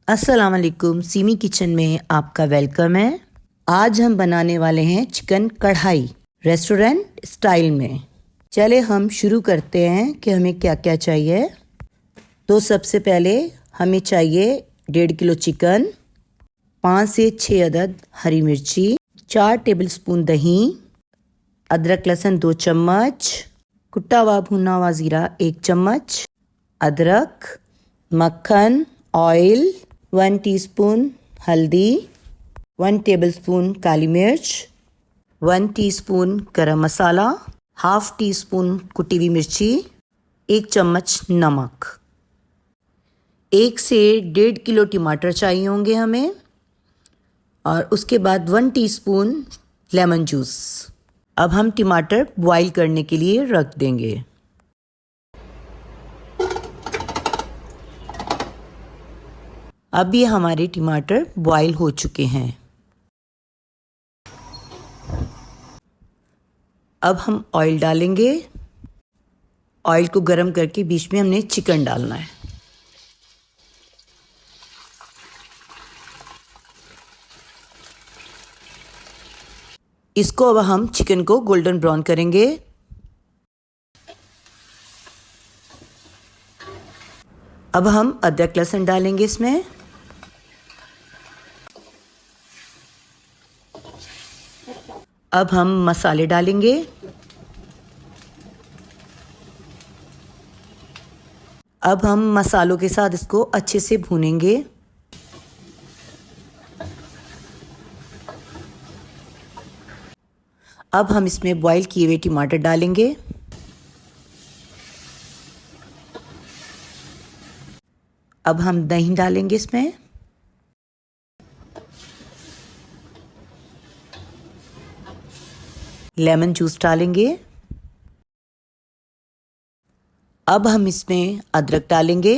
अस्सलाम वालेकुम, semi kitchen में आपका वेलकम है। आज हम बनाने वाले हैं चिकन कढ़ाई रेस्टोरेंट स्टाइल में। चले हम शुरू करते हैं कि हमें क्या क्या चाहिए। तो सबसे पहले हमें चाहिए 1.5 किलो चिकन, 5 से 6 अदद हरी मिर्ची, 4 टेबलस्पून दही, अदरक लहसुन 2 चम्मच, कुटा हुआ भुना हुआ ज़ीरा 1 चम्मच, अदरक, मक्खन, ऑयल, 1 टीस्पून हल्दी, 1 टेबलस्पून काली मिर्च, 1 टीस्पून गरम मसाला, हाफ टी स्पून कुटी हुई मिर्ची, 1 चम्मच नमक। 1 से 1.5 किलो टमाटर चाहिए होंगे हमें, और उसके बाद 1 टीस्पून लेमन जूस। अब हम टमाटर बॉईल करने के लिए रख देंगे। अब ये हमारे टमाटर बॉईल हो चुके हैं। अब हम ऑयल डालेंगे। ऑयल को गरम करके बीच में हमने चिकन डालना है। इसको अब हम चिकन को गोल्डन ब्राउन करेंगे। अब हम अदरक लहसुन डालेंगे इसमें। अब हम मसाले डालेंगे। अब हम मसालों के साथ इसको अच्छे से भूनेंगे। अब हम इसमें बॉईल किए हुए टमाटर डालेंगे। अब हम दही डालेंगे इसमें। लेमन जूस डालेंगे। अब हम इसमें अदरक डालेंगे,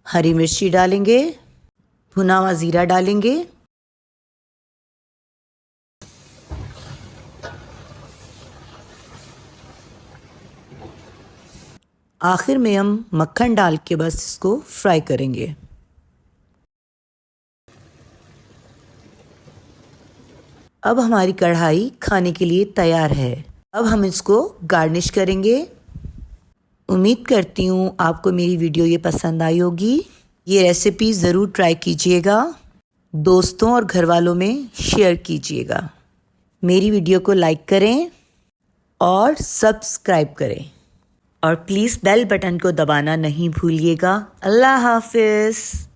हरी मिर्ची डालेंगे, भुना हुआ ज़ीरा डालेंगे, आखिर में हम मक्खन डाल के बस इसको फ्राई करेंगे। अब हमारी कढ़ाई खाने के लिए तैयार है। अब हम इसको गार्निश करेंगे। उम्मीद करती हूँ आपको मेरी वीडियो ये पसंद आई होगी। ये रेसिपी ज़रूर ट्राई कीजिएगा, दोस्तों और घर वालों में शेयर कीजिएगा। मेरी वीडियो को लाइक करें और सब्सक्राइब करें, और प्लीज़ बेल बटन को दबाना नहीं भूलिएगा। अल्लाह हाफिज़।